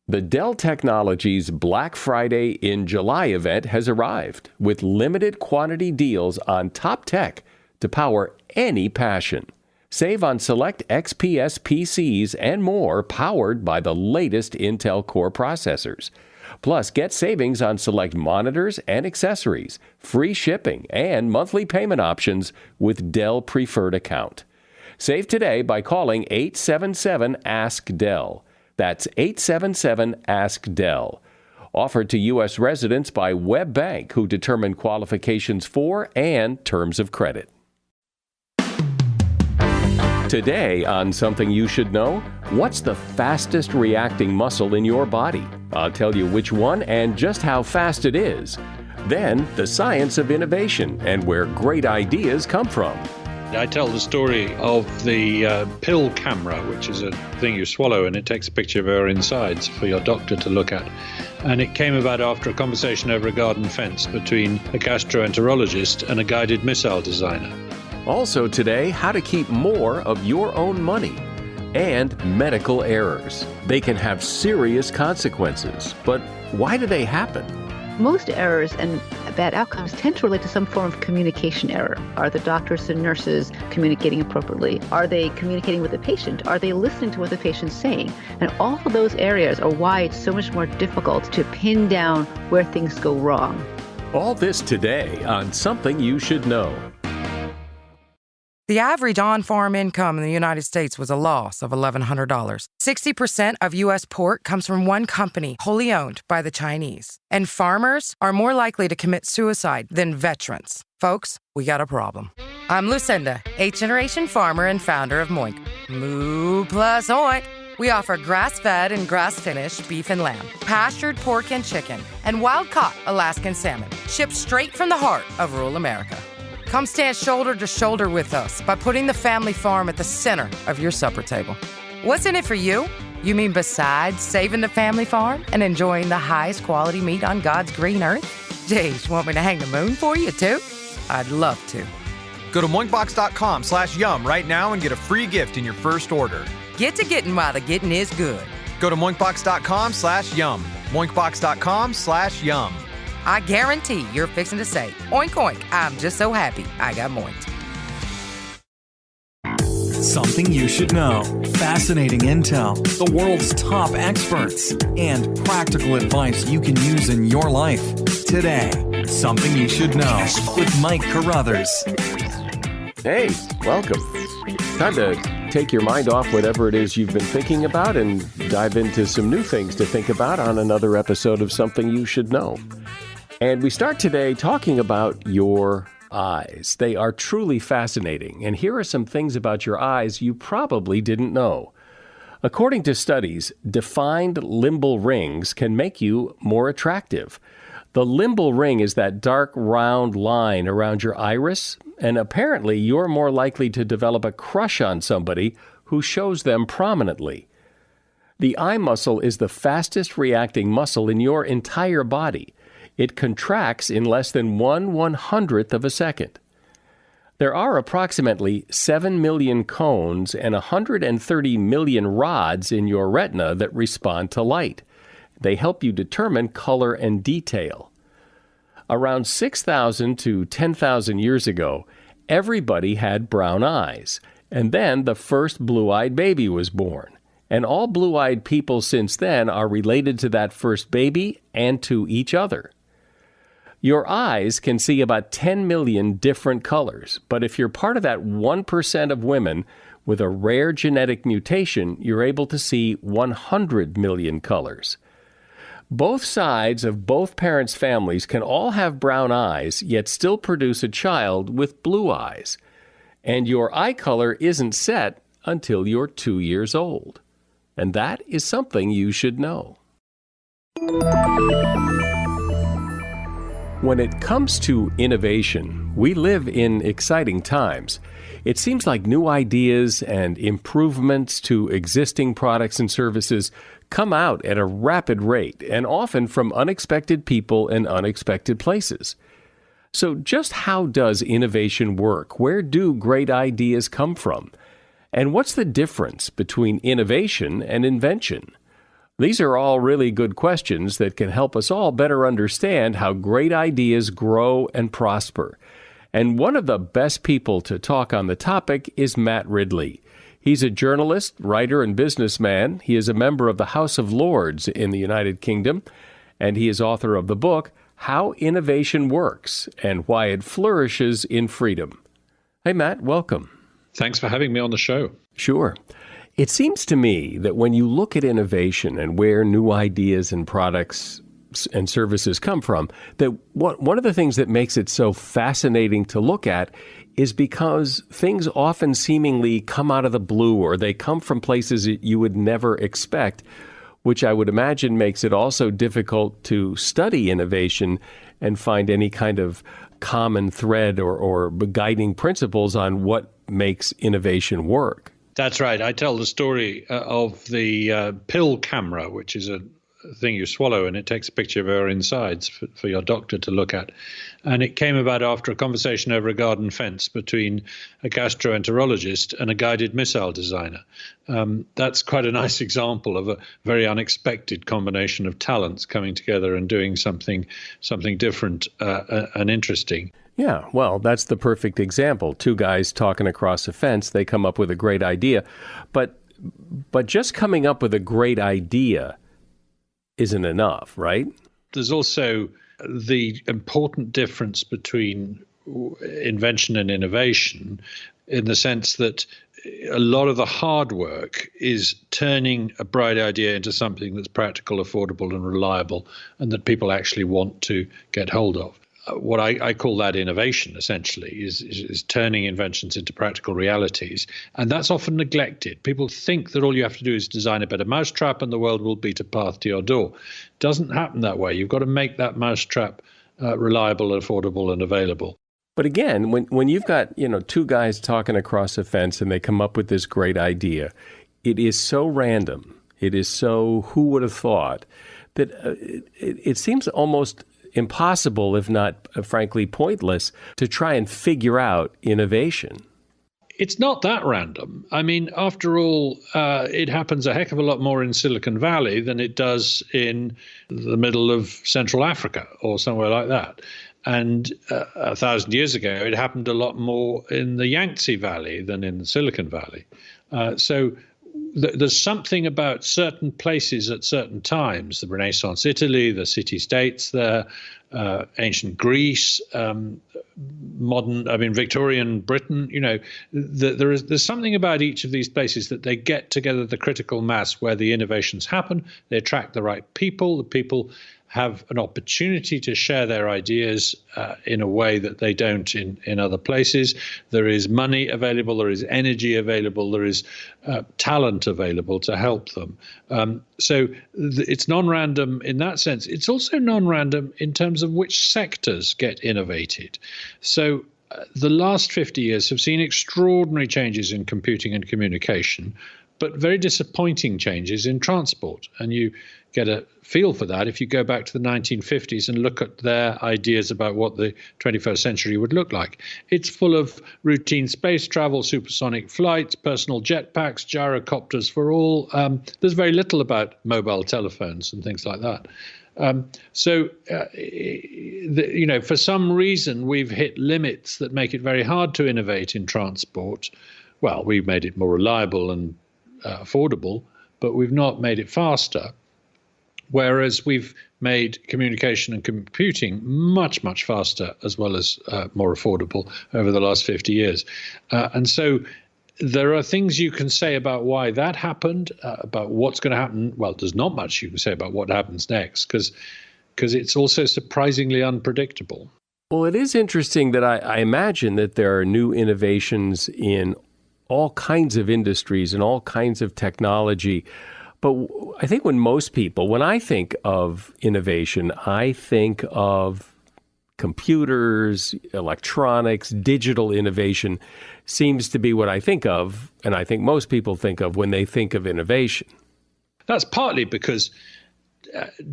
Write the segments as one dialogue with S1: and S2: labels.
S1: The Dell Technologies Black Friday in July event has arrived with limited quantity deals on top tech to power any passion. Save on select XPS PCs and more powered by the latest Intel Core processors. Plus, get savings on select monitors and accessories, free shipping, and monthly payment options with Dell Preferred Account. Save today by calling 877-ASK-DELL. That's 877-ASK-DELL. Offered to U.S. residents by Web Bank, who determine qualifications for and terms of credit. Today on Something You Should Know, what's the fastest reacting muscle in your body? I'll tell you which one and just how fast it is. Then, the science of innovation and where great ideas come from.
S2: I tell the story of the pill camera, which is a thing you swallow and it takes a picture of your insides for your doctor to look at. And it came about after a conversation over a garden fence between a gastroenterologist and a guided missile designer.
S1: Also today, how to keep more of your own money. And medical errors. They can have serious consequences, but why do they happen?
S3: Most errors and bad outcomes tend to relate to some form of communication error. Are the doctors and nurses communicating appropriately? Are they communicating with the patient? Are they listening to what the patient's saying? And all of those areas are why it's so much more difficult to pin down where things go wrong.
S1: All this today on Something You Should Know.
S4: The average on-farm income in the United States was a loss of $1,100. 60% of U.S. pork comes from one company, wholly owned by the Chinese. And farmers are more likely to commit suicide than veterans. Folks, we got a problem. I'm Lucinda, 8th-generation farmer and founder of Moink. Moo plus oink. We offer grass-fed and grass-finished beef and lamb, pastured pork and chicken, and wild-caught Alaskan salmon, shipped straight from the heart of rural America. Come stand shoulder to shoulder with us by putting the family farm at the center of your supper table. What's in it for you? You mean besides saving the family farm and enjoying the highest quality meat on God's green earth? Geez, want me to hang the moon for you too? I'd love to.
S5: Go to moinkbox.com/yum right now and get a free gift in your first order.
S4: Get to getting while the getting is good.
S5: Go to moinkbox.com/yum. moinkbox.com/yum.
S4: I guarantee you're fixing to say, oink oink, I'm just so happy I got moinked.
S6: Something you should know. Fascinating intel, the world's top experts, and practical advice you can use in your life. Today, Something You Should Know with Mike Carruthers.
S1: Hey, welcome. Time to take your mind off whatever it is you've been thinking about and dive into some new things to think about on another episode of Something You Should Know. And we start today talking about your eyes. They are truly fascinating. And here are some things about your eyes you probably didn't know. According to studies, defined limbal rings can make you more attractive. The limbal ring is that dark, round line around your iris, and apparently you're more likely to develop a crush on somebody who shows them prominently. The eye muscle is the fastest reacting muscle in your entire body. It contracts in less than 1/100th of a second. There are approximately 7 million cones and 130 million rods in your retina that respond to light. They help you determine color and detail. Around 6,000 to 10,000 years ago, everybody had brown eyes, and then the first blue-eyed baby was born. And all blue-eyed people since then are related to that first baby and to each other. Your eyes can see about 10 million different colors, but if you're part of that 1% of women with a rare genetic mutation, you're able to see 100 million colors. Both sides of both parents' families can all have brown eyes, yet still produce a child with blue eyes. And your eye color isn't set until you're 2 years old. And that is something you should know. When it comes to innovation, we live in exciting times. It seems like new ideas and improvements to existing products and services come out at a rapid rate and often from unexpected people and unexpected places. So just how does innovation work? Where do great ideas come from? And what's the difference between innovation and invention? These are all really good questions that can help us all better understand how great ideas grow and prosper. And one of the best people to talk on the topic is Matt Ridley. He's a journalist, writer, and businessman. He is a member of the House of Lords in the United Kingdom, and he is author of the book, How Innovation Works and Why It Flourishes in Freedom. Hey, Matt, welcome.
S2: Thanks for having me on the show.
S1: Sure. It seems to me that when you look at innovation and where new ideas and products and services come from, that one of the things that makes it so fascinating to look at is because things often seemingly come out of the blue, or they come from places that you would never expect, which I would imagine makes it also difficult to study innovation and find any kind of common thread or guiding principles on what makes innovation work.
S2: That's right. I tell the story of the pill camera, which is a thing you swallow, and it takes a picture of your insides for your doctor to look at. And it came about after a conversation over a garden fence between a gastroenterologist and a guided missile designer. That's quite a nice example of a very unexpected combination of talents coming together and doing something different and interesting.
S1: Yeah, well, that's the perfect example. Two guys talking across a fence, they come up with a great idea. But just coming up with a great idea isn't enough, right?
S2: There's also the important difference between invention and innovation, in the sense that a lot of the hard work is turning a bright idea into something that's practical, affordable, and reliable, and that people actually want to get hold of. What I call that innovation, essentially, is turning inventions into practical realities. And that's often neglected. People think that all you have to do is design a better mousetrap and the world will beat a path to your door. It doesn't happen that way. You've got to make that mousetrap reliable, affordable, and available.
S1: But again, when you've got, two guys talking across a fence and they come up with this great idea, it is so random. It is so who would have thought that it seems almost impossible, if not, frankly, pointless, to try and figure out innovation.
S2: It's not that random. I mean, after all, it happens a heck of a lot more in Silicon Valley than it does in the middle of Central Africa or somewhere like that. And 1,000 years ago, it happened a lot more in the Yangtze Valley than in the Silicon Valley. So there's something about certain places at certain times, the Renaissance Italy, the city-states there, ancient Greece, Victorian Britain, there's something about each of these places that they get together the critical mass where the innovations happen. They attract the right people. The people have an opportunity to share their ideas in a way that they don't in other places. There is money available, there is energy available, there is talent available to help them. So it's non-random in that sense. It's also non-random in terms of which sectors get innovated. So the last 50 years have seen extraordinary changes in computing and communication, but very disappointing changes in transport. And you get a feel for that if you go back to the 1950s and look at their ideas about what the 21st century would look like. It's full of routine space travel, supersonic flights, personal jetpacks, gyrocopters for all. There's very little about mobile telephones and things like that. For some reason, we've hit limits that make it very hard to innovate in transport. Well, we've made it more reliable and affordable, but we've not made it faster. Whereas we've made communication and computing much, much faster as well as more affordable over the last 50 years. And so there are things you can say about why that happened, about what's going to happen. Well, there's not much you can say about what happens next because it's also surprisingly unpredictable.
S1: Well, it is interesting that I imagine that there are new innovations in all kinds of industries and all kinds of technology. But I think when I think of innovation, I think of computers, electronics, digital innovation seems to be what I think of, and I think most people think of when they think of innovation.
S2: That's partly because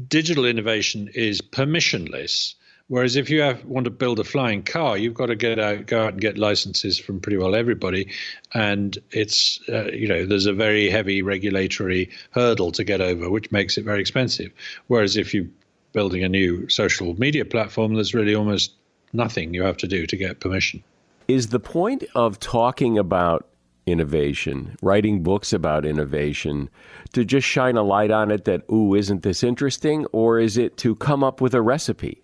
S2: digital innovation is permissionless, Whereas if you want to build a flying car, you've got to go out and get licenses from pretty well everybody. And it's, there's a very heavy regulatory hurdle to get over, which makes it very expensive. Whereas if you're building a new social media platform, there's really almost nothing you have to do to get permission.
S1: Is the point of talking about innovation, writing books about innovation, to just shine a light on it that, ooh, isn't this interesting? Or is it to come up with a recipe?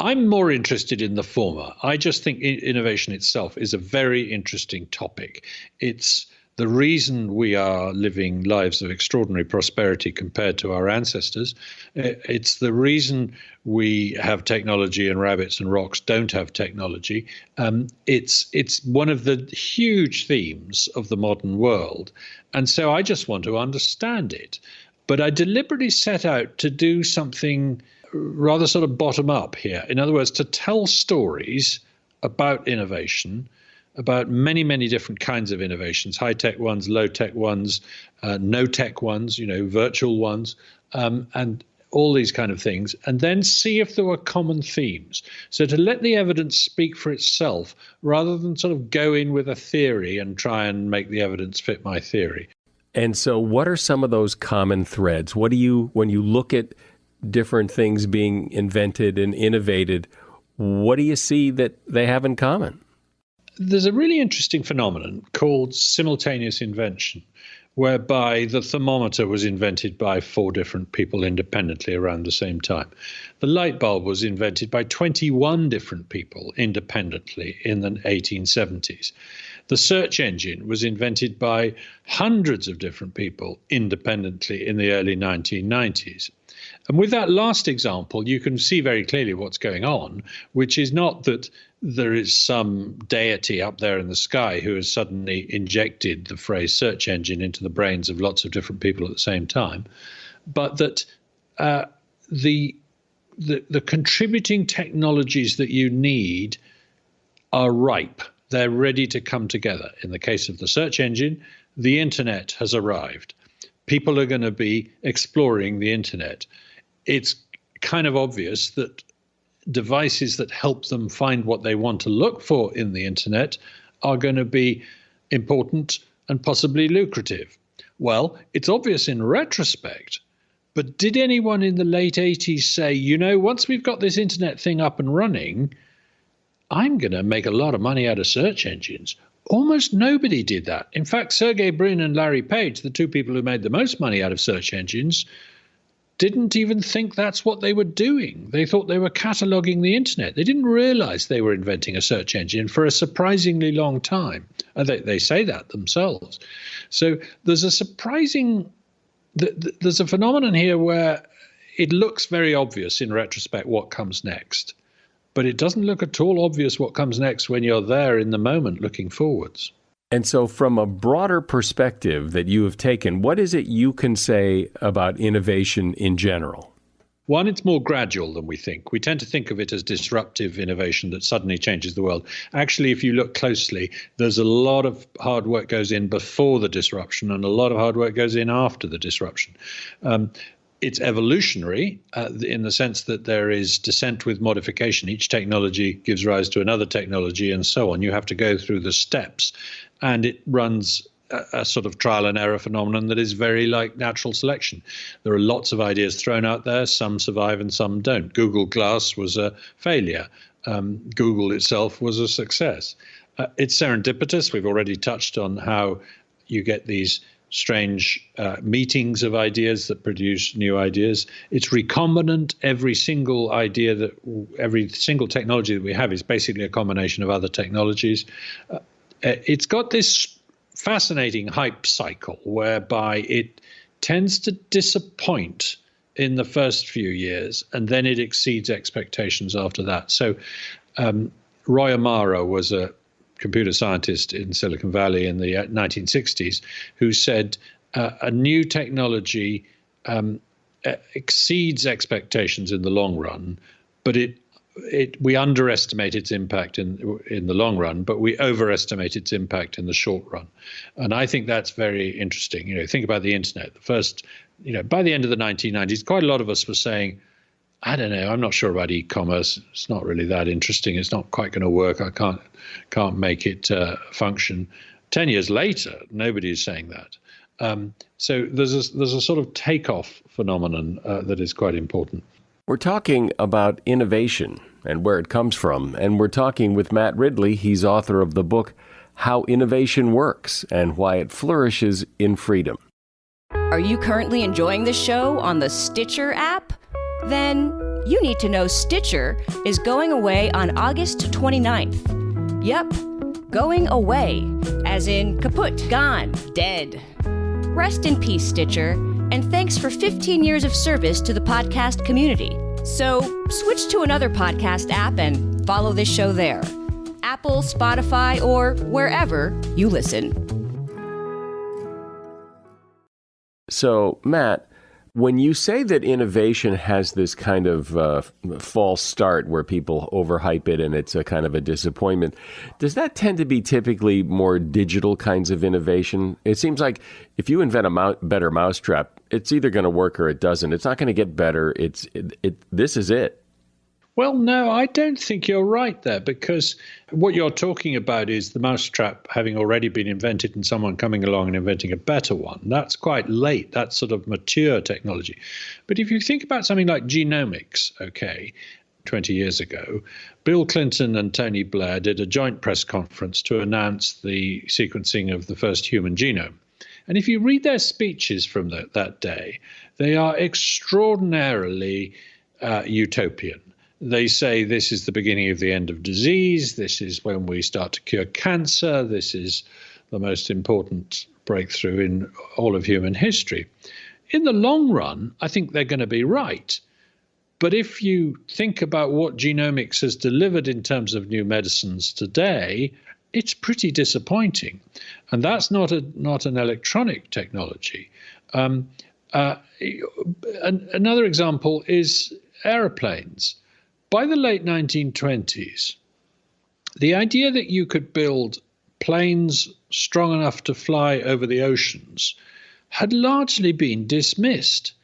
S2: I'm more interested in the former. I just think innovation itself is a very interesting topic. It's the reason we are living lives of extraordinary prosperity compared to our ancestors. It's the reason we have technology and rabbits and rocks don't have technology. It's one of the huge themes of the modern world. And so I just want to understand it. But I deliberately set out to do something rather sort of bottom up here. In other words, to tell stories about innovation, about many, many different kinds of innovations, high-tech ones, low-tech ones, no-tech ones, virtual ones, and all these kind of things, and then see if there were common themes. So to let the evidence speak for itself, rather than sort of go in with a theory and try and make the evidence fit my theory.
S1: And so what are some of those common threads? What do you, when you look at different things being invented and innovated, what do you see that they have in common?
S2: There's a really interesting phenomenon called simultaneous invention, whereby the thermometer was invented by 4 different people independently around the same time. The light bulb was invented by 21 different people independently in the 1870s. The search engine was invented by hundreds of different people independently in the early 1990s. And with that last example, you can see very clearly what's going on, which is not that there is some deity up there in the sky who has suddenly injected the phrase search engine into the brains of lots of different people at the same time, but that the contributing technologies that you need are ripe. They're ready to come together. In the case of the search engine, the internet has arrived. People are going to be exploring the internet. It's kind of obvious that devices that help them find what they want to look for in the internet are going to be important and possibly lucrative. Well, it's obvious in retrospect, but did anyone in the late 80s say, once we've got this internet thing up and running, I'm going to make a lot of money out of search engines? Almost nobody did that. In fact, Sergey Brin and Larry Page, the 2 people who made the most money out of search engines, didn't even think that's what they were doing. They thought they were cataloging the internet. They didn't realize they were inventing a search engine for a surprisingly long time. And they say that themselves. So there's a phenomenon here where it looks very obvious in retrospect what comes next. But it doesn't look at all obvious what comes next when you're there in the moment looking forwards.
S1: And so from a broader perspective that you have taken, what is it you can say about innovation in general?
S2: One, it's more gradual than we think. We tend to think of it as disruptive innovation that suddenly changes the world. Actually, if you look closely, there's a lot of hard work goes in before the disruption and a lot of hard work goes in after the disruption. It's evolutionary in the sense that there is descent with modification. Each technology gives rise to another technology and so on. You have to go through the steps, and it runs a sort of trial and error phenomenon that is very like natural selection. There are lots of ideas thrown out there. Some survive and some don't. Google Glass was a failure. Google itself was a success. It's serendipitous. We've already touched on how you get these strange meetings of ideas that produce new ideas. It's recombinant. Every single technology that we have is basically a combination of other technologies. It's got this fascinating hype cycle whereby it tends to disappoint in the first few years, and then it exceeds expectations after that. So Roy Amara was a computer scientist in Silicon Valley in the 1960s who said a new technology exceeds expectations in the long run, but we underestimate its impact in the long run, but we overestimate its impact in the short run. And I think that's very interesting. Think about the internet. By the end of the 1990s, quite a lot of us were saying, I don't know. I'm not sure about e-commerce. It's not really that interesting. It's not quite going to work. I can't make it function. 10 years later, nobody is saying that. So there's a sort of takeoff phenomenon that is quite important.
S1: We're talking about innovation and where it comes from. And we're talking with Matt Ridley. He's author of the book, How Innovation Works and Why It Flourishes in Freedom.
S7: Are you currently enjoying the show on the Stitcher app? Then you need to know Stitcher is going away on August 29th. Yep, going away, as in kaput, gone, dead. Rest in peace, Stitcher, and thanks for 15 years of service to the podcast community. So switch to another podcast app and follow this show there. Apple, Spotify, or wherever you listen.
S1: So, Matt, when you say that innovation has this kind of false start where people overhype it and it's a kind of a disappointment, does that tend to be typically more digital kinds of innovation? It seems like if you invent a better mousetrap, it's either going to work or it doesn't. It's not going to get better. This is it.
S2: Well, no, I don't think you're right there, because what you're talking about is the mousetrap having already been invented and someone coming along and inventing a better one. That's quite late. That's sort of mature technology. But if you think about something like genomics, 20 years ago, Bill Clinton and Tony Blair did a joint press conference to announce the sequencing of the first human genome. And if you read their speeches from that day, they are extraordinarily utopian. They say this is the beginning of the end of disease. This is when we start to cure cancer. This is the most important breakthrough in all of human history. In the long run, I think they're going to be right. But if you think about what genomics has delivered in terms of new medicines today, it's pretty disappointing. And that's not an electronic technology. Another example is aeroplanes. By the late 1920s, the idea that you could build planes strong enough to fly over the oceans had largely been dismissed.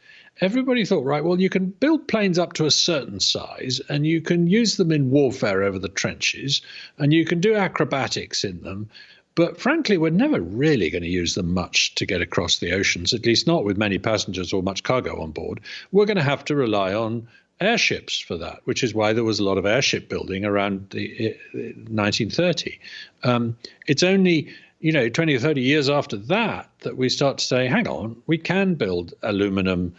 S2: Everybody thought, right, well, you can build planes up to a certain size and you can use them in warfare over the trenches and you can do acrobatics in them. But frankly, we're never really going to use them much to get across the oceans, at least not with many passengers or much cargo on board. We're going to have to rely on airships for that, which is why there was a lot of airship building around the 1930. It's only 20 or 30 years after that we start to say, hang on, we can build aluminum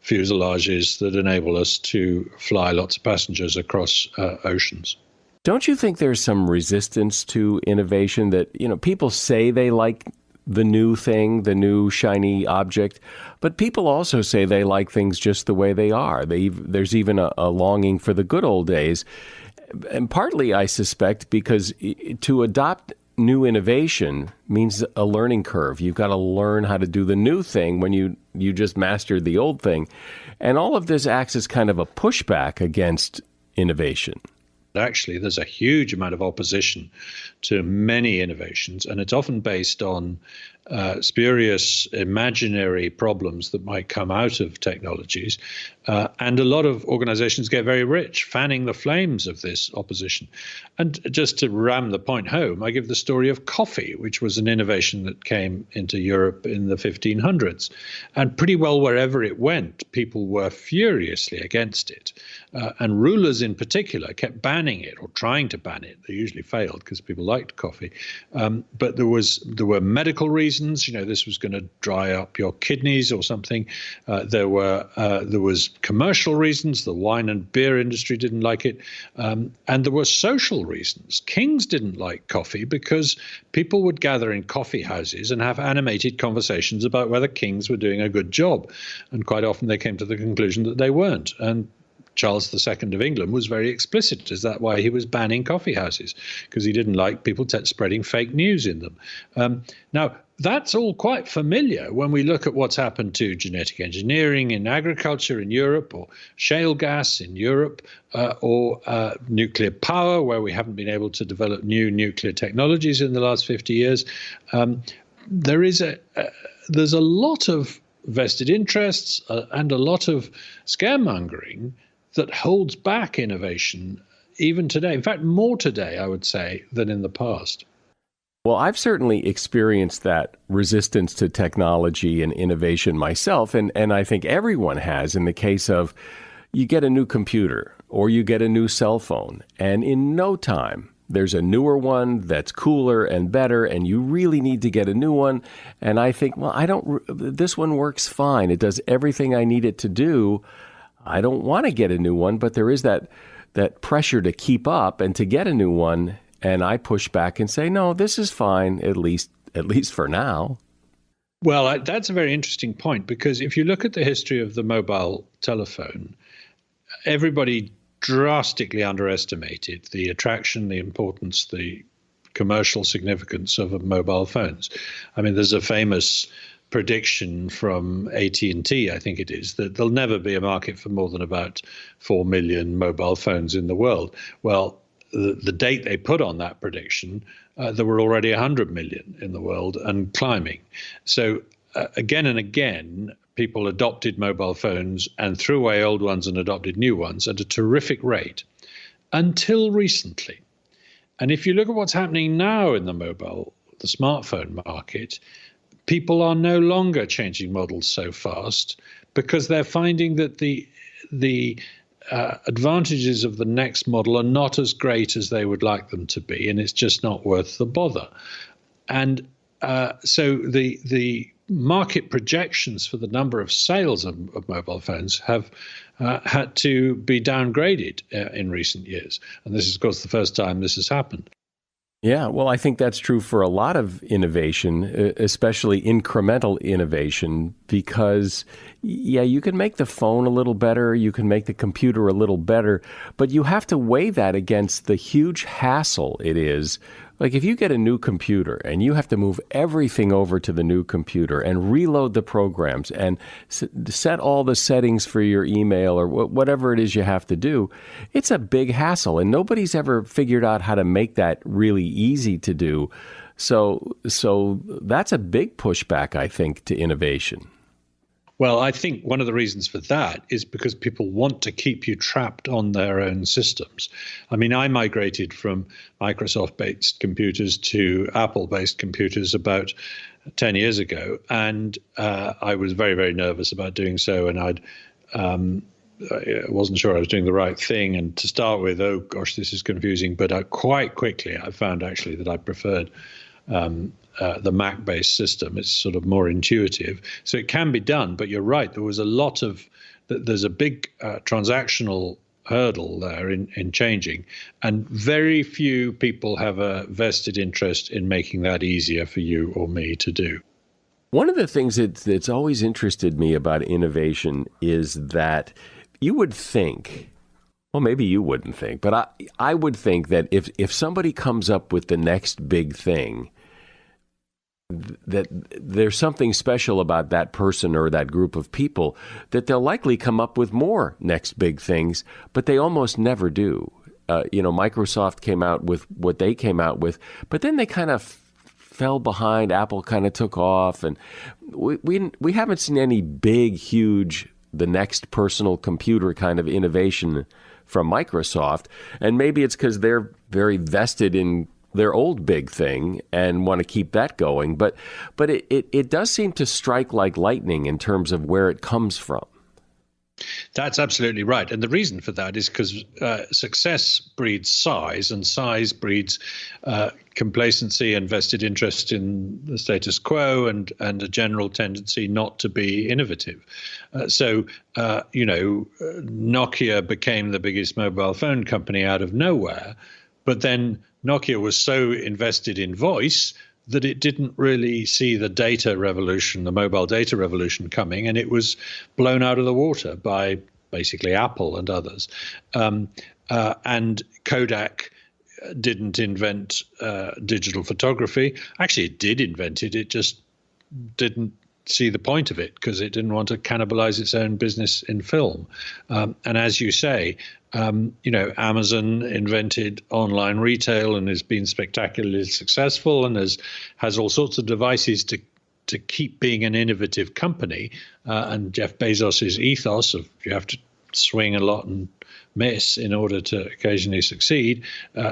S2: fuselages that enable us to fly lots of passengers across oceans.
S1: Don't you think there's some resistance to innovation that, people say they like the new thing, the new shiny object, but people also say they like things just the way they are. There's even a longing for the good old days. And partly, I suspect, because to adopt new innovation means a learning curve. You've got to learn how to do the new thing when you just mastered the old thing. And all of this acts as kind of a pushback against innovation.
S2: Actually, there's a huge amount of opposition to many innovations, and it's often based on spurious imaginary problems that might come out of technologies. And a lot of organizations get very rich fanning the flames of this opposition. And just to ram the point home, I give the story of coffee, which was an innovation that came into Europe in the 1500s. And pretty well wherever it went, people were furiously against it. And rulers in particular kept banning it or trying to ban it. They usually failed because people liked coffee. But there were medical reasons. This was going to dry up your kidneys or something. There was commercial reasons. The wine and beer industry didn't like it. And there were social reasons. Kings didn't like coffee because people would gather in coffee houses and have animated conversations about whether kings were doing a good job. And quite often they came to the conclusion that they weren't. And Charles II of England was very explicit. Is that why he was banning coffee houses? Because he didn't like people spreading fake news in them. Now, that's all quite familiar when we look at what's happened to genetic engineering in agriculture in Europe, or shale gas in Europe, or nuclear power, where we haven't been able to develop new nuclear technologies in the last 50 years. There's a lot of vested interests and a lot of scaremongering that holds back innovation even today. In fact, more today, I would say, than in the past.
S1: Well, I've certainly experienced that resistance to technology and innovation myself, and I think everyone has in the case of you get a new computer or you get a new cell phone, and in no time, there's a newer one that's cooler and better, and you really need to get a new one. And I think, well, this one works fine. It does everything I need it to do. I don't want to get a new one, but there is that pressure to keep up and to get a new one. And I push back and say, no, this is fine, at least for now.
S2: Well, that's a very interesting point, because if you look at the history of the mobile telephone, everybody drastically underestimated the attraction, the importance, the commercial significance of mobile phones. I mean, there's a famous prediction from AT&T, I think it is, that there'll never be a market for more than about 4 million mobile phones in the world. Well, the date they put on that prediction, there were already 100 million in the world and climbing. So again and again, people adopted mobile phones and threw away old ones and adopted new ones at a terrific rate until recently. And if you look at what's happening now in the smartphone market, people are no longer changing models so fast because they're finding that the advantages of the next model are not as great as they would like them to be, and it's just not worth the bother. And so the market projections for the number of sales of mobile phones have had to be downgraded in recent years. And this is, of course, the first time this has happened.
S1: Yeah, well, I think that's true for a lot of innovation, especially incremental innovation, because, yeah, you can make the phone a little better, you can make the computer a little better, but you have to weigh that against the huge hassle it is. Like if you get a new computer and you have to move everything over to the new computer and reload the programs and set all the settings for your email or whatever it is you have to do, it's a big hassle. And nobody's ever figured out how to make that really easy to do. So that's a big pushback, I think, to innovation.
S2: Well, I think one of the reasons for that is because people want to keep you trapped on their own systems. I mean, I migrated from Microsoft-based computers to Apple-based computers about 10 years ago, and I was very, very nervous about doing so, and I wasn't sure I was doing the right thing. And to start with, oh gosh, this is confusing. But quite quickly, I found actually that I preferred the Mac-based system. It's sort of more intuitive. So it can be done, but you're right. There's a big transactional hurdle there in changing, and very few people have a vested interest in making that easier for you or me to do.
S1: One of the things that's always interested me about innovation is that you would think, well, maybe you wouldn't think, but I would think that if somebody comes up with the next big thing, that there's something special about that person or that group of people, that they'll likely come up with more next big things, but they almost never do. Microsoft came out with what they came out with, but then they kind of fell behind. Apple kind of took off, and we haven't seen any big, huge, the next personal computer kind of innovation from Microsoft. And maybe it's because they're very vested in their old big thing and want to keep that going. But it does seem to strike like lightning in terms of where it comes from.
S2: That's absolutely right. And the reason for that is because success breeds size, and size breeds complacency and vested interest in the status quo and a general tendency not to be innovative. So Nokia became the biggest mobile phone company out of nowhere, but then Nokia was so invested in voice that it didn't really see the data revolution, the mobile data revolution coming, and it was blown out of the water by basically Apple and others. And Kodak didn't invent digital photography. Actually, it did invent it. It just didn't see the point of it because it didn't want to cannibalize its own business in film. And as you say, Amazon invented online retail and has been spectacularly successful and has all sorts of devices to keep being an innovative company. And Jeff Bezos's ethos of you have to swing a lot and miss in order to occasionally succeed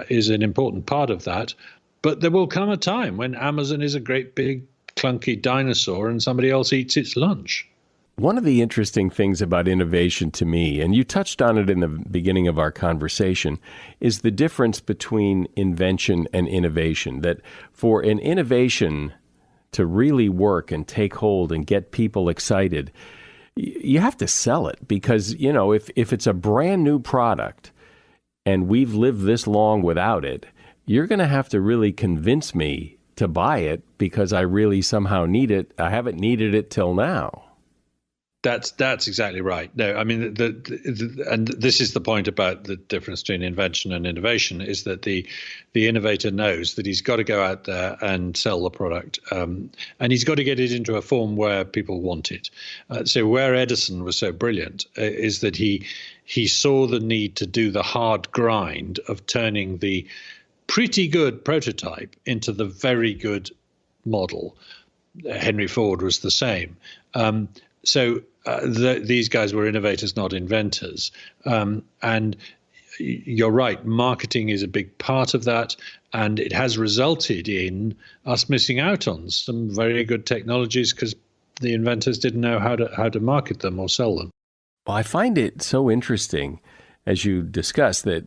S2: is an important part of that. But there will come a time when Amazon is a great big clunky dinosaur and somebody else eats its lunch.
S1: One of the interesting things about innovation to me, and you touched on it in the beginning of our conversation, is the difference between invention and innovation. That for an innovation to really work and take hold and get people excited, you have to sell it because, you know, if it's a brand new product and we've lived this long without it, you're going to have to really convince me to buy it because I really somehow need it. I haven't needed it till now.
S2: That's exactly right. No, I mean, and this is the point about the difference between invention and innovation, is that the innovator knows that he's got to go out there and sell the product, and he's got to get it into a form where people want it. So where Edison was so brilliant is that he saw the need to do the hard grind of turning the pretty good prototype into the very good model. Henry Ford was the same. So these guys were innovators, not inventors. And you're right, marketing is a big part of that. And it has resulted in us missing out on some very good technologies because the inventors didn't know how to market them or sell them.
S1: Well, I find it so interesting, as you discussed, that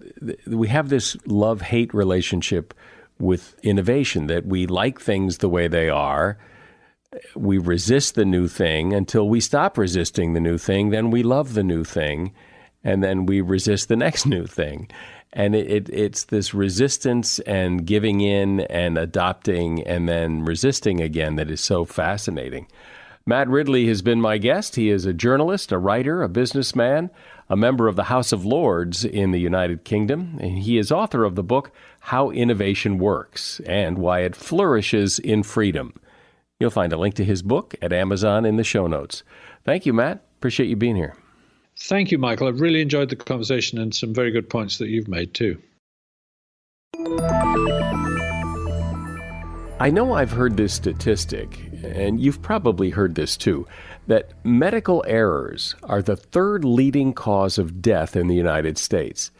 S1: we have this love-hate relationship with innovation, that we like things the way they are. We resist the new thing until we stop resisting the new thing. Then we love the new thing, and then we resist the next new thing. And it's this resistance and giving in and adopting and then resisting again that is so fascinating. Matt Ridley has been my guest. He is a journalist, a writer, a businessman, a member of the House of Lords in the United Kingdom, and he is author of the book, How Innovation Works and Why It Flourishes in Freedom. You'll find a link to his book at Amazon in the show notes. Thank you, Matt. Appreciate you being here.
S2: Thank you, Michael. I've really enjoyed the conversation and some very good points that you've made too.
S1: I know I've heard this statistic, and you've probably heard this too, that medical errors are the third leading cause of death in the United States.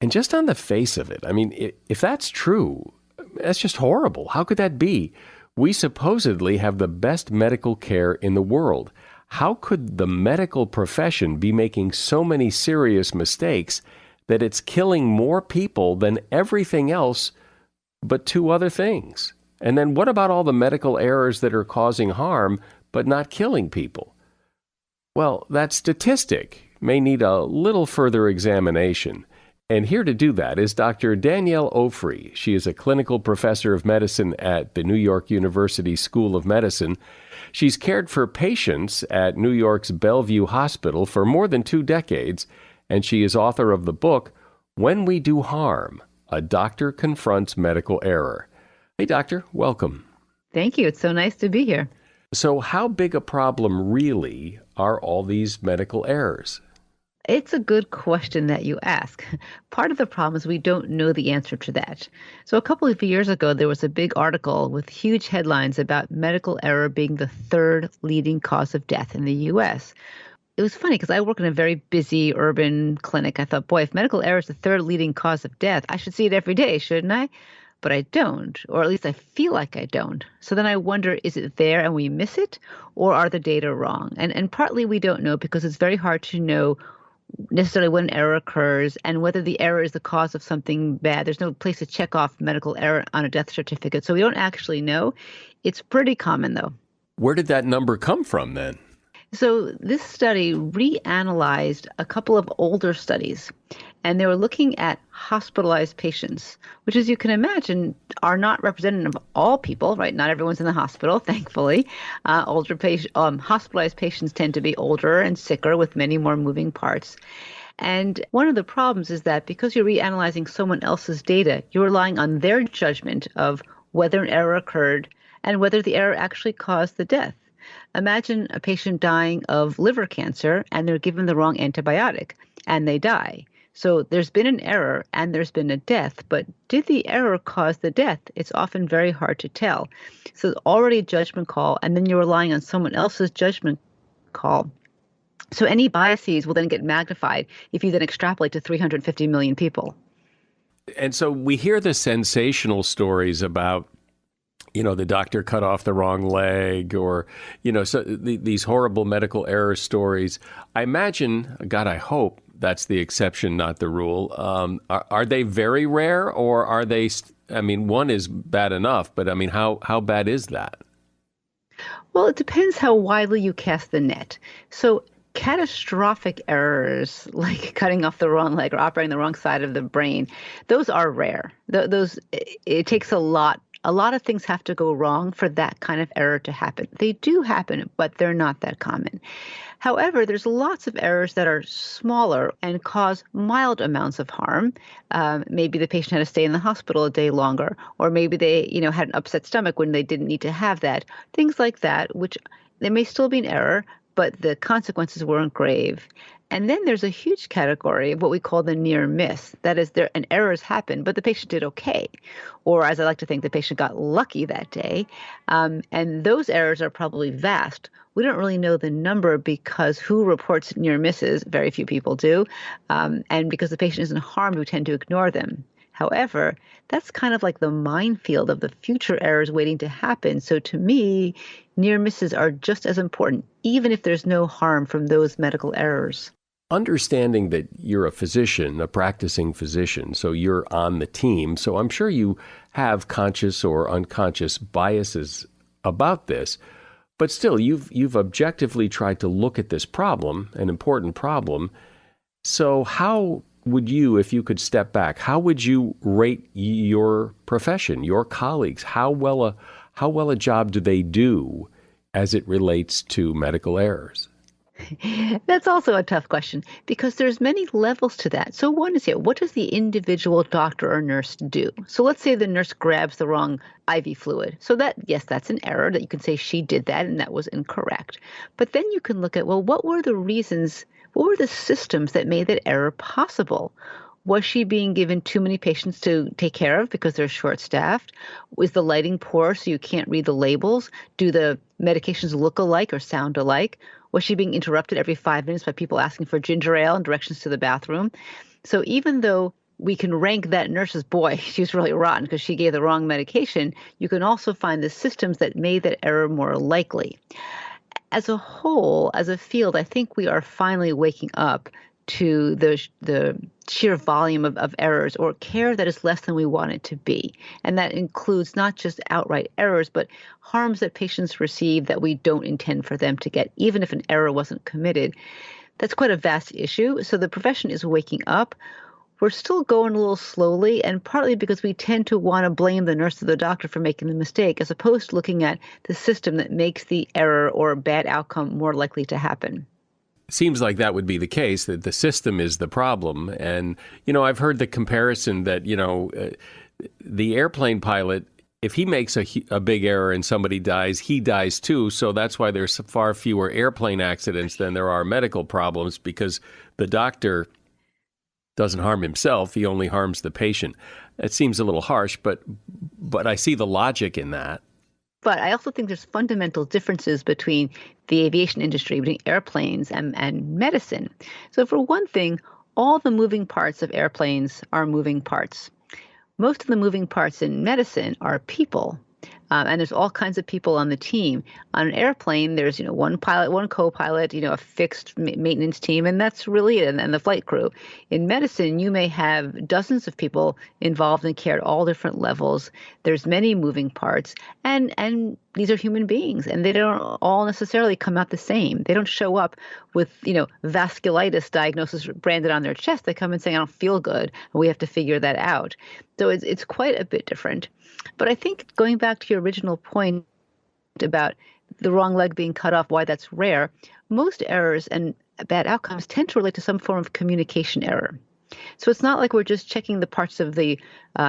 S1: And just on the face of it, I mean, if that's true, that's just horrible. How could that be? We supposedly have the best medical care in the world. How could the medical profession be making so many serious mistakes that it's killing more people than everything else but two other things? And then what about all the medical errors that are causing harm but not killing people? Well, that statistic may need a little further examination. And here to do that is Dr. Danielle Ofri. She is a clinical professor of medicine at the New York University School of Medicine. She's cared for patients at New York's Bellevue Hospital for more than 2 decades, and she is author of the book, When We Do Harm, A Doctor Confronts Medical Error. Hey, doctor, welcome.
S3: Thank you. It's so nice to be here.
S1: So how big a problem really are all these medical errors?
S3: It's a good question that you ask. Part of the problem is we don't know the answer to that. So a couple of years ago, there was a big article with huge headlines about medical error being the third leading cause of death in the U.S. It was funny because I work in a very busy urban clinic. I thought, boy, if medical error is the third leading cause of death, I should see it every day, shouldn't I? But I don't, or at least I feel like I don't. So then I wonder, is it there and we miss it, or are the data wrong? And partly we don't know because it's very hard to know necessarily when an error occurs and whether the error is the cause of something bad. There's no place to check off medical error on a death certificate. So we don't actually know. It's pretty common, though.
S1: Where did that number come from then?
S3: So this study reanalyzed a couple of older studies, and they were looking at hospitalized patients, which, as you can imagine, are not representative of all people, right? Not everyone's in the hospital, thankfully. Hospitalized patients tend to be older and sicker with many more moving parts. And one of the problems is that because you're reanalyzing someone else's data, you're relying on their judgment of whether an error occurred and whether the error actually caused the death. Imagine a patient dying of liver cancer and they're given the wrong antibiotic and they die. So there's been an error and there's been a death, but did the error cause the death? It's often very hard to tell. So it's already a judgment call, and then you're relying on someone else's judgment call. So any biases will then get magnified if you then extrapolate to 350 million people.
S1: And so we hear the sensational stories about, the doctor cut off the wrong leg, or, so these horrible medical error stories. I imagine, God, I hope that's the exception, not the rule. Are they very rare, or are they, one is bad enough, but how bad is that?
S3: Well, it depends how widely you cast the net. So catastrophic errors like cutting off the wrong leg or operating the wrong side of the brain, those are rare. It takes a lot of things have to go wrong for that kind of error to happen. They do happen, but they're not that common. However, there's lots of errors that are smaller and cause mild amounts of harm. Maybe the patient had to stay in the hospital a day longer, or maybe they, had an upset stomach when they didn't need to have that. Things like that, which there may still be an error, but the consequences weren't grave. And then there's a huge category of what we call the near miss. That is, an error has happened, but the patient did okay. Or as I like to think, the patient got lucky that day. And those errors are probably vast. We don't really know the number because who reports near misses? Very few people do. And because the patient isn't harmed, we tend to ignore them. However, that's kind of like the minefield of the future errors waiting to happen. So to me, near misses are just as important, even if there's no harm from those medical errors.
S1: Understanding that you're a physician, a practicing physician, so you're on the team. So I'm sure you have conscious or unconscious biases about this. But still, you've objectively tried to look at this problem, an important problem. So how would you, if you could step back, how would you rate your profession, your colleagues? How well a job do they do as it relates to medical errors?
S3: That's also a tough question because there's many levels to that. So one is, what does the individual doctor or nurse do? So let's say the nurse grabs the wrong IV fluid. So that's an error that you can say she did that and that was incorrect. But then you can look at, what were the reasons, what were the systems that made that error possible? Was she being given too many patients to take care of because they're short-staffed? Was the lighting poor so you can't read the labels? Do the medications look alike or sound alike? Was she being interrupted every 5 minutes by people asking for ginger ale and directions to the bathroom? So even though we can rank that nurse as, boy, she was really rotten because she gave the wrong medication, you can also find the systems that made that error more likely. As a whole, as a field, I think we are finally waking up to the sheer volume of errors or care that is less than we want it to be. And that includes not just outright errors, but harms that patients receive that we don't intend for them to get, even if an error wasn't committed. That's quite a vast issue. So the profession is waking up. We're still going a little slowly, and partly because we tend to want to blame the nurse or the doctor for making the mistake, as opposed to looking at the system that makes the error or bad outcome more likely to happen.
S1: Seems like that would be the case, that the system is the problem. And, I've heard the comparison that, the airplane pilot, if he makes a big error and somebody dies, he dies too. So that's why there's far fewer airplane accidents than there are medical problems, because the doctor doesn't harm himself. He only harms the patient. It seems a little harsh, but I see the logic in that.
S3: But I also think there's fundamental differences between the aviation industry, between airplanes and medicine. So for one thing, all the moving parts of airplanes are moving parts. Most of the moving parts in medicine are people. And there's all kinds of people on the team. On an airplane, there's, one pilot, one co-pilot, a fixed maintenance team, and that's really it, and the flight crew. In medicine, you may have dozens of people involved in care at all different levels. There's many moving parts, and these are human beings, and they don't all necessarily come out the same. They don't show up with, vasculitis diagnosis branded on their chest. They come in saying, I don't feel good, and we have to figure that out. So it's quite a bit different. But I think going back to your original point about the wrong leg being cut off, why that's rare, most errors and bad outcomes tend to relate to some form of communication error. So it's not like we're just checking the parts of the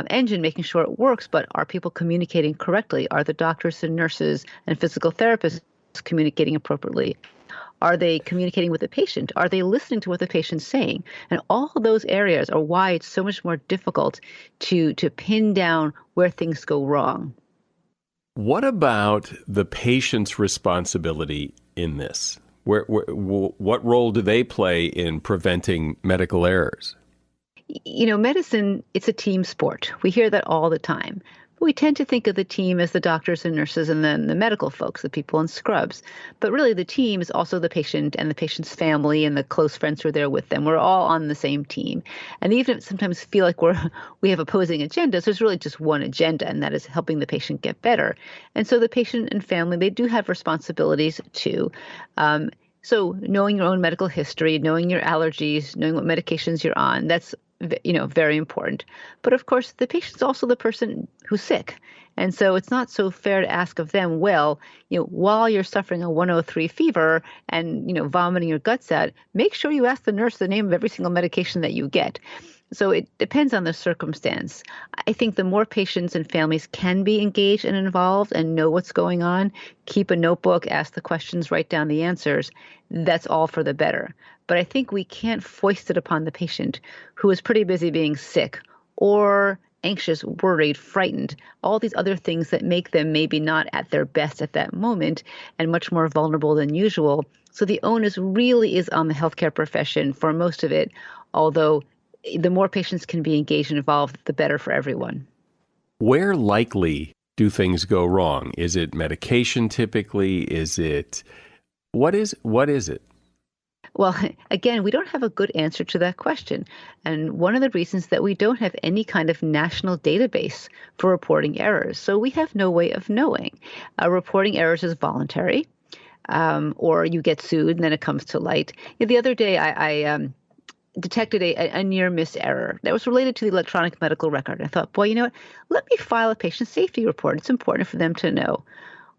S3: engine, making sure it works, but are people communicating correctly? Are the doctors and nurses and physical therapists communicating appropriately? Are they communicating with the patient? Are they listening to what the patient's saying? And all of those areas are why it's so much more difficult to pin down where things go wrong.
S1: What about the patient's responsibility in this? What role do they play in preventing medical errors?
S3: Medicine, it's a team sport. We hear that all the time. We tend to think of the team as the doctors and nurses and then the medical folks, the people in scrubs. But really, the team is also the patient and the patient's family and the close friends who are there with them. We're all on the same team. And even if sometimes feel like we have opposing agendas, there's really just one agenda, and that is helping the patient get better. And so the patient and family, they do have responsibilities too. So knowing your own medical history, knowing your allergies, knowing what medications you're on, that's very important. But of course, the patient's also the person who's sick. And so it's not so fair to ask of them, well, while you're suffering a 103 fever and, vomiting your guts out, make sure you ask the nurse the name of every single medication that you get. So it depends on the circumstance. I think the more patients and families can be engaged and involved and know what's going on, keep a notebook, ask the questions, write down the answers, that's all for the better. But I think we can't foist it upon the patient who is pretty busy being sick or anxious, worried, frightened, all these other things that make them maybe not at their best at that moment and much more vulnerable than usual. So the onus really is on the healthcare profession for most of it, although the more patients can be engaged and involved, the better for everyone.
S1: Where likely do things go wrong? Is it medication typically? What is it?
S3: Well, again, we don't have a good answer to that question. And one of the reasons that we don't have any kind of national database for reporting errors. So we have no way of knowing. Reporting errors is voluntary, or you get sued and then it comes to light. The other day, I detected a near miss error that was related to the electronic medical record. I thought, boy, what? Let me file a patient safety report. It's important for them to know.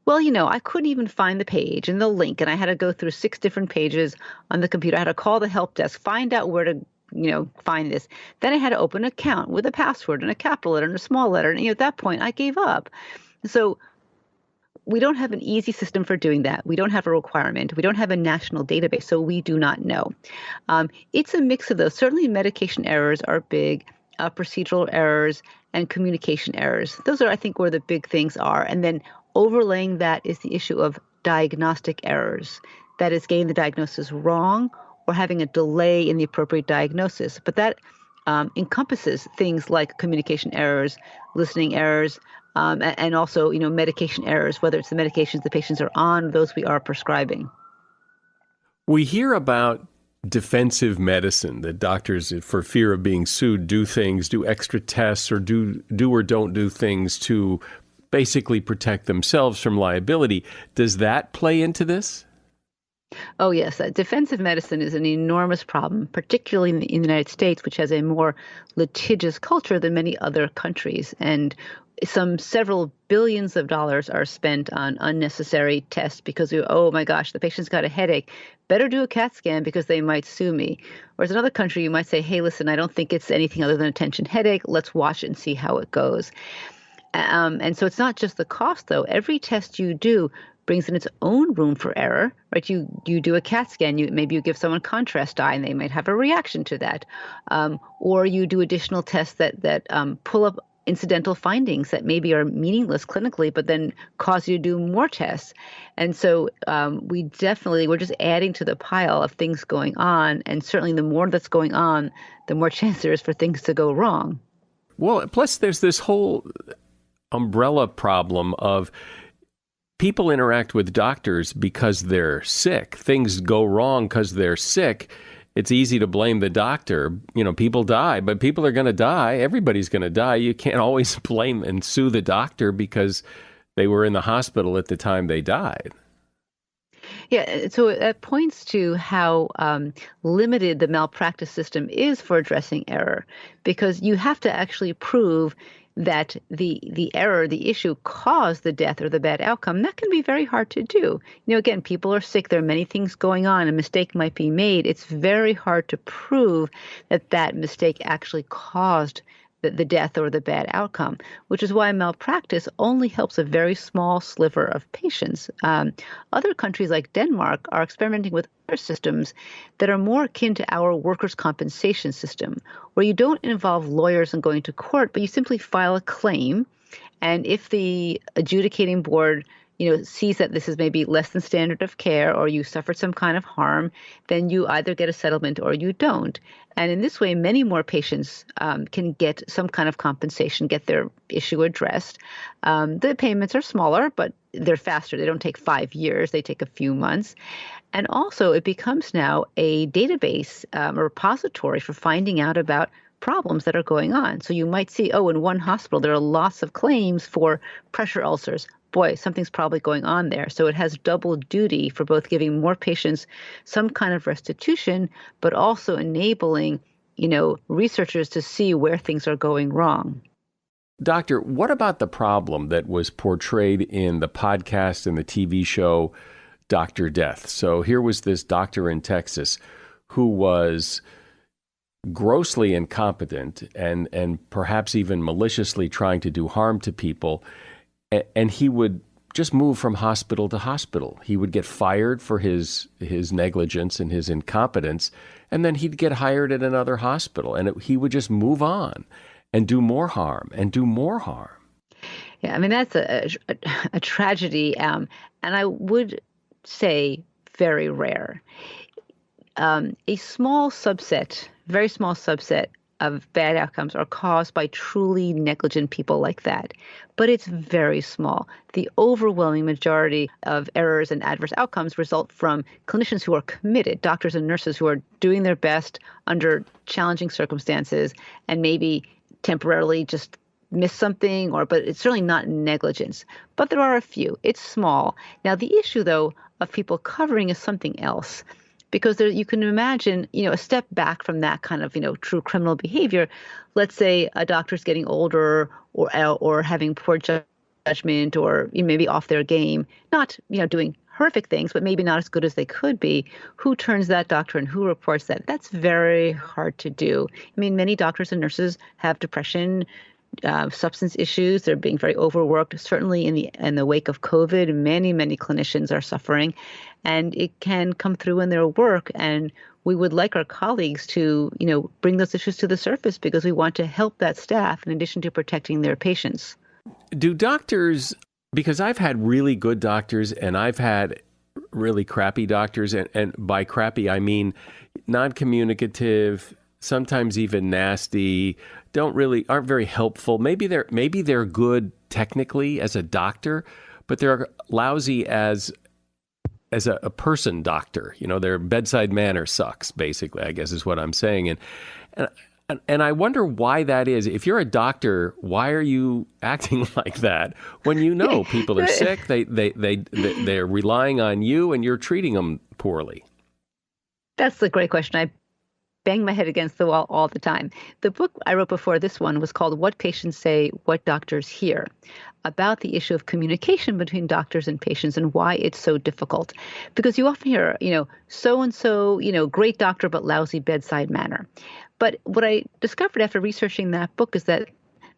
S3: Well, I couldn't even find the page and the link, and I had to go through 6 different pages on the computer. I had to call the help desk, find out where to, find this. Then I had to open an account with a password and a capital letter and a small letter. And at that point, I gave up. So we don't have an easy system for doing that. We don't have a requirement. We don't have a national database, so we do not know. It's a mix of those. Certainly medication errors are big, procedural errors and communication errors. Those are, I think, where the big things are. And then overlaying that is the issue of diagnostic errors. That is getting the diagnosis wrong or having a delay in the appropriate diagnosis. But that encompasses things like communication errors, listening errors, and also, medication errors, whether it's the medications the patients are on, those we are prescribing.
S1: We hear about defensive medicine, that doctors, for fear of being sued, do extra tests or do or don't do things to basically protect themselves from liability. Does that play into this?
S3: Oh, yes. Defensive medicine is an enormous problem, particularly in the United States, which has a more litigious culture than many other countries. And several billions of dollars are spent on unnecessary tests because, oh my gosh, the patient's got a headache. Better do a CAT scan because they might sue me. Whereas in another country, you might say, hey, listen, I don't think it's anything other than a tension headache. Let's watch it and see how it goes. And so it's not just the cost, though. Every test you do brings in its own room for error, right? You do a CAT scan, maybe you give someone contrast dye and they might have a reaction to that. Or you do additional tests that pull up incidental findings that maybe are meaningless clinically, but then cause you to do more tests. And so we're just adding to the pile of things going on. And certainly the more that's going on, the more chance there is for things to go wrong.
S1: Well, plus there's this whole umbrella problem of people interact with doctors because they're sick. Things go wrong because they're sick. It's easy to blame the doctor. People die, but people are going to die. Everybody's going to die. You can't always blame and sue the doctor because they were in the hospital at the time they died.
S3: Yeah, so it points to how limited the malpractice system is for addressing error, because you have to actually prove that the error, the issue caused the death or the bad outcome. That can be very hard to do. Again, people are sick. There are many things going on. A mistake might be made. It's very hard to prove that mistake actually caused the death or the bad outcome, which is why malpractice only helps a very small sliver of patients. Other countries like Denmark are experimenting with other systems that are more akin to our workers' compensation system, where you don't involve lawyers in going to court, but you simply file a claim. And if the adjudicating board sees that this is maybe less than standard of care, or you suffered some kind of harm, then you either get a settlement or you don't. And in this way, many more patients can get some kind of compensation, get their issue addressed. The payments are smaller, but they're faster. They don't take 5 years. They take a few months. And also, it becomes now a database, a repository for finding out about problems that are going on. So you might see, in one hospital, there are lots of claims for pressure ulcers. Boy, something's probably going on there. So it has double duty for both giving more patients some kind of restitution, but also enabling, researchers to see where things are going wrong.
S1: Doctor, what about the problem that was portrayed in the podcast and the TV show Dr. Death? So here was this doctor in Texas who was grossly incompetent and perhaps even maliciously trying to do harm to people. And he would just move from hospital to hospital. He would get fired for his negligence and his incompetence, and then he'd get hired at another hospital, and he would just move on and do more harm and do more harm.
S3: Yeah, I mean, that's a tragedy, and I would say very rare. A small subset, very small subset of bad outcomes are caused by truly negligent people like that. But it's very small. The overwhelming majority of errors and adverse outcomes result from clinicians who are committed, doctors and nurses who are doing their best under challenging circumstances and maybe temporarily just miss something, but it's certainly not negligence. But there are a few. It's small. Now, the issue, though, of people covering is something else. Because you can imagine, a step back from that kind of, true criminal behavior. Let's say a doctor's getting older or having poor judgment or maybe off their game, not, doing horrific things, but maybe not as good as they could be. Who turns that doctor and who reports that? That's very hard to do. I mean, many doctors and nurses have depression, substance issues. They're being very overworked. Certainly in the wake of COVID, many clinicians are suffering, and it can come through in their work. And we would like our colleagues to, bring those issues to the surface because we want to help that staff in addition to protecting their patients.
S1: Do doctors, because I've had really good doctors and I've had really crappy doctors, and by crappy I mean non-communicative, sometimes even nasty, aren't very helpful. Maybe they're good technically as a doctor, but they're lousy as a person doctor. Their bedside manner sucks, basically, I guess is what I'm saying. And I wonder why that is. If you're a doctor, why are you acting like that when people are sick, they're relying on you and you're treating them poorly?
S3: That's a great question. I bang my head against the wall all the time. The book I wrote before this one was called What Patients Say, What Doctors Hear, about the issue of communication between doctors and patients and why it's so difficult. Because you often hear, so-and-so, great doctor, but lousy bedside manner. But what I discovered after researching that book is that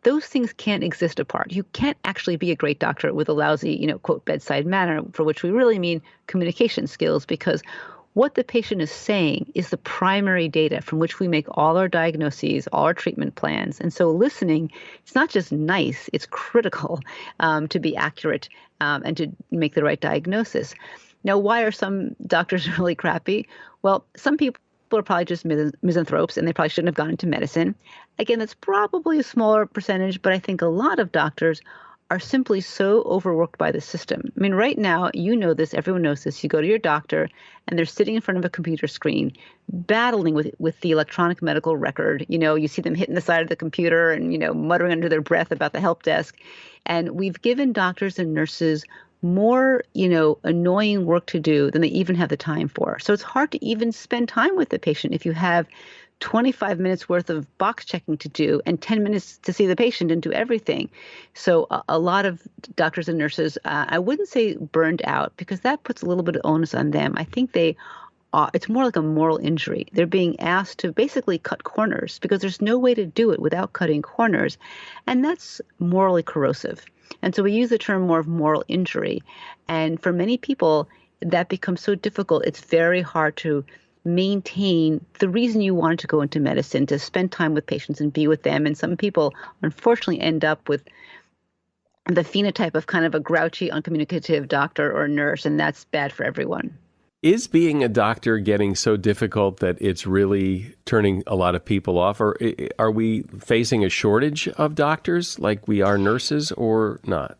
S3: those things can't exist apart. You can't actually be a great doctor with a lousy, quote, bedside manner, for which we really mean communication skills, because what the patient is saying is the primary data from which we make all our diagnoses, all our treatment plans. And so listening, it's not just nice, it's critical to be accurate and to make the right diagnosis. Now, why are some doctors really crappy? Well, some people are probably just misanthropes and they probably shouldn't have gone into medicine. Again, that's probably a smaller percentage, but I think a lot of doctors are simply so overworked by the system. I mean, right now, this, everyone knows this. You go to your doctor and they're sitting in front of a computer screen, battling with the electronic medical record. You see them hitting the side of the computer and, muttering under their breath about the help desk. And we've given doctors and nurses more, annoying work to do than they even have the time for. So it's hard to even spend time with the patient if you have 25 minutes worth of box checking to do and 10 minutes to see the patient and do everything. So a lot of doctors and nurses, I wouldn't say burned out because that puts a little bit of onus on them. I think it's more like a moral injury. They're being asked to basically cut corners because there's no way to do it without cutting corners. And that's morally corrosive. And so we use the term more of moral injury. And for many people, that becomes so difficult. It's very hard to maintain the reason you wanted to go into medicine, to spend time with patients and be with them. And some people, unfortunately, end up with the phenotype of kind of a grouchy, uncommunicative doctor or nurse, and that's bad for everyone.
S1: Is being a doctor getting so difficult that it's really turning a lot of people off? Or are we facing a shortage of doctors like we are nurses or not?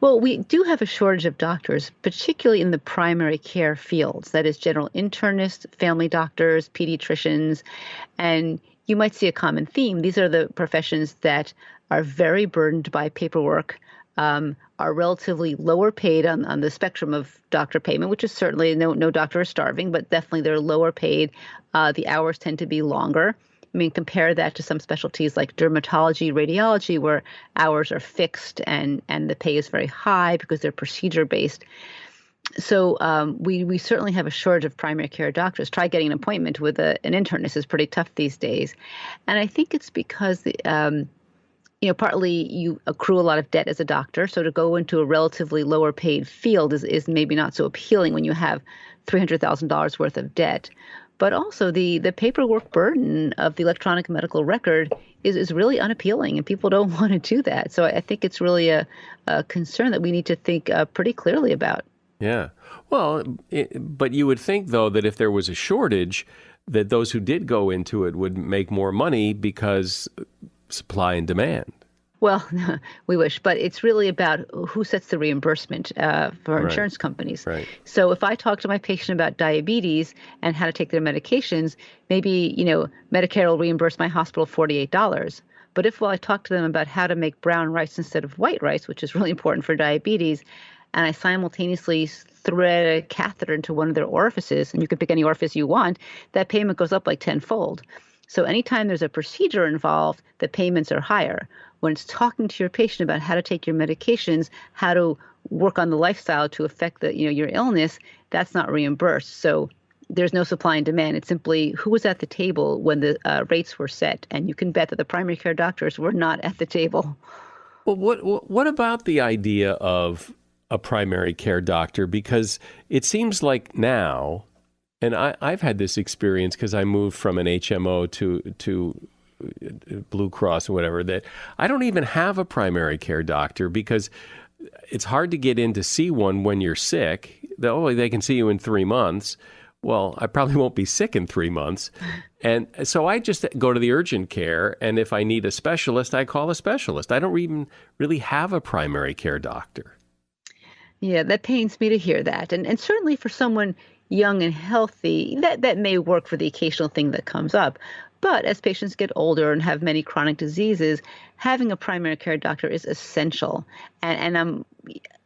S3: Well, we do have a shortage of doctors, particularly in the primary care fields. That is general internists, family doctors, pediatricians, and you might see a common theme. These are the professions that are very burdened by paperwork, are relatively lower paid on the spectrum of doctor payment, which is certainly no doctor is starving, but definitely they're lower paid. The hours tend to be longer. I mean, compare that to some specialties like dermatology, radiology, where hours are fixed and the pay is very high because they're procedure based. So we certainly have a shortage of primary care doctors. Try getting an appointment with an internist is pretty tough these days. And I think it's because partly you accrue a lot of debt as a doctor. So to go into a relatively lower paid field is maybe not so appealing when you have $300,000 worth of debt. But also the paperwork burden of the electronic medical record is really unappealing, and people don't want to do that. So I think it's really a concern that we need to think pretty clearly about.
S1: Yeah. Well, but you would think, though, that if there was a shortage, that those who did go into it would make more money because supply and demand.
S3: Well, we wish, but it's really about who sets the reimbursement for insurance companies.
S1: Right.
S3: So if I talk to my patient about diabetes and how to take their medications, maybe, Medicare will reimburse my hospital $48. But if while I talk to them about how to make brown rice instead of white rice, which is really important for diabetes, and I simultaneously thread a catheter into one of their orifices, and you can pick any orifice you want, that payment goes up like tenfold. So anytime there's a procedure involved, the payments are higher. When it's talking to your patient about how to take your medications, how to work on the lifestyle to affect your illness, that's not reimbursed. So there's no supply and demand. It's simply who was at the table when the rates were set. And you can bet that the primary care doctors were not at the table.
S1: Well, what about the idea of a primary care doctor? Because it seems like now, and I've had this experience because I moved from an HMO to Blue Cross or whatever, that I don't even have a primary care doctor because it's hard to get in to see one when you're sick. They can see you in 3 months. Well, I probably won't be sick in 3 months. And so I just go to the urgent care, and if I need a specialist, I call a specialist. I don't even really have a primary care doctor.
S3: Yeah, that pains me to hear that. And certainly for someone young and healthy, that may work for the occasional thing that comes up. But as patients get older and have many chronic diseases, having a primary care doctor is essential. And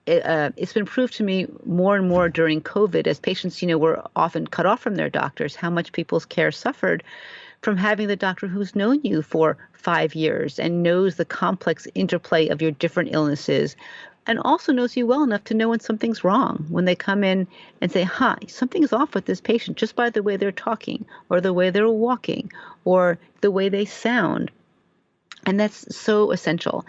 S3: it's been proved to me more and more during COVID, as patients, were often cut off from their doctors, how much people's care suffered from having the doctor who's known you for 5 years and knows the complex interplay of your different illnesses, and also knows you well enough to know when something's wrong, when they come in and say, something's off with this patient just by the way they're talking or the way they're walking or the way they sound. And that's so essential.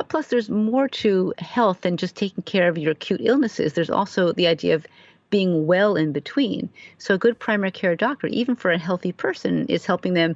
S3: Plus, there's more to health than just taking care of your acute illnesses. There's also the idea of being well in between. So a good primary care doctor, even for a healthy person, is helping them,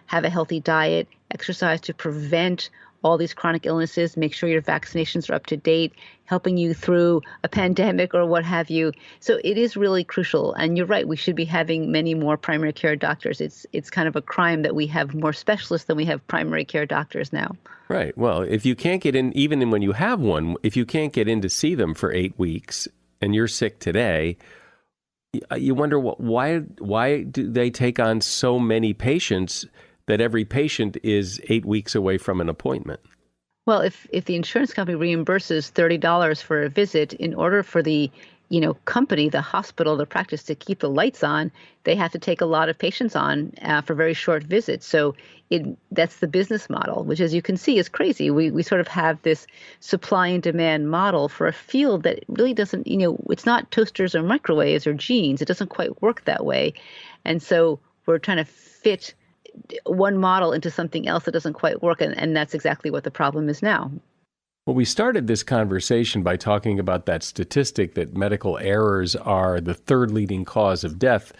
S3: have a healthy diet, exercise to prevent all these chronic illnesses, make sure your vaccinations are up to date, helping you through a pandemic or what have you. So it is really crucial. And you're right, we should be having many more primary care doctors. It's kind of a crime that we have more specialists than we have primary care doctors now. Right.
S1: Well, if you can't get in, even when you have one, if you can't get in to see them for 8 weeks and you're sick today, you wonder why do they take on so many patients that every patient is 8 weeks away from an appointment?
S3: Well, if the insurance company reimburses $30 for a visit, in order for the company, the hospital, the practice to keep the lights on, they have to take a lot of patients on for very short visits. So that's the business model, which, as you can see, is crazy. We sort of have this supply and demand model for a field that really doesn't, it's not toasters or microwaves or jeans. It doesn't quite work that way. And so we're trying to fit one model into something else that doesn't quite work. And that's exactly what the problem is now.
S1: Well, we started this conversation by talking about that statistic that medical errors are the third leading cause of death.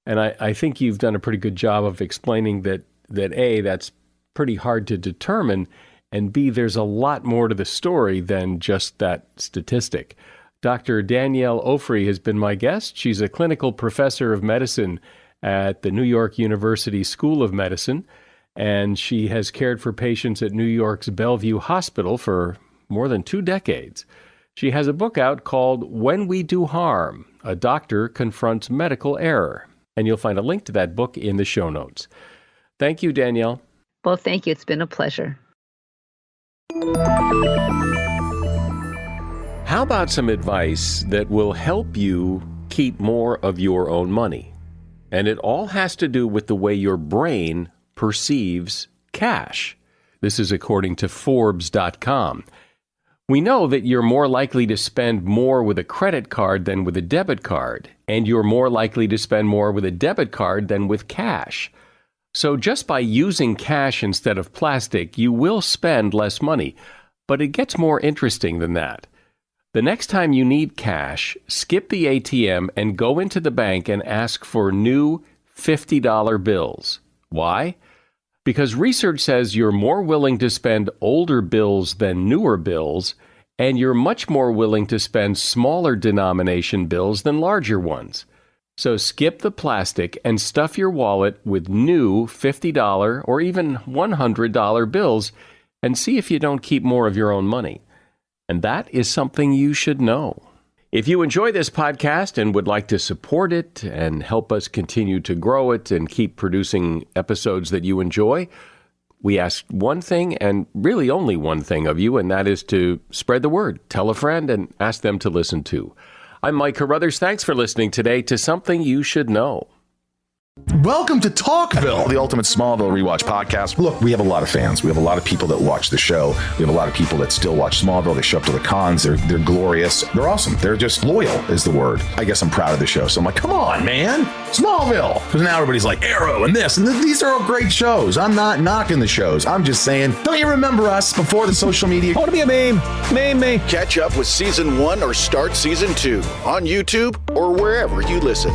S1: And I think you've done a pretty good job of explaining that that's pretty hard to determine. And B, there's a lot more to the story than just that statistic. Dr. Danielle Ofri has been my guest. She's a clinical professor of medicine at the New York University School of Medicine, and she has cared for patients at New York's Bellevue Hospital for more than 2 decades. She has a book out called When We Do Harm, A Doctor Confronts Medical Error, and you'll find a link to that book in the show notes. Thank you, Danielle.
S3: Well, thank you. It's been a pleasure.
S1: How about some advice that will help you keep more of your own money? And it all has to do with the way your brain perceives cash. This is according to Forbes.com. We know that you're more likely to spend more with a credit card than with a debit card, and you're more likely to spend more with a debit card than with cash. So just by using cash instead of plastic, you will spend less money. But it gets more interesting than that. The next time you need cash, skip the ATM and go into the bank and ask for new $50 bills. Why? Because research says you're more willing to spend older bills than newer bills, and you're much more willing to spend smaller denomination bills than larger ones. So skip the plastic and stuff your wallet with new $50 or even $100 bills and see if you don't keep more of your own money. And that is something you should know. If you enjoy this podcast and would like to support it and help us continue to grow it and keep producing episodes that you enjoy, we ask one thing and really only one thing of you, and that is to spread the word. Tell a friend and ask them to listen too. I'm Mike Carruthers. Thanks for listening today to Something You Should Know.
S8: Welcome to Talkville, the ultimate Smallville rewatch podcast. Look, we have a lot of fans. We have a lot of people that watch the show. We have a lot of people that still watch Smallville. They show up to the cons. They're glorious. They're awesome. They're just loyal is the word. I guess I'm proud of the show. So I'm like, come on, man. Smallville. Because now everybody's like, Arrow and this. And these are all great shows. I'm not knocking the shows. I'm just saying, don't you remember us before the social media?
S9: I want to be a meme. Meme me.
S10: Catch up with season 1 or start season 2 on YouTube or wherever you listen.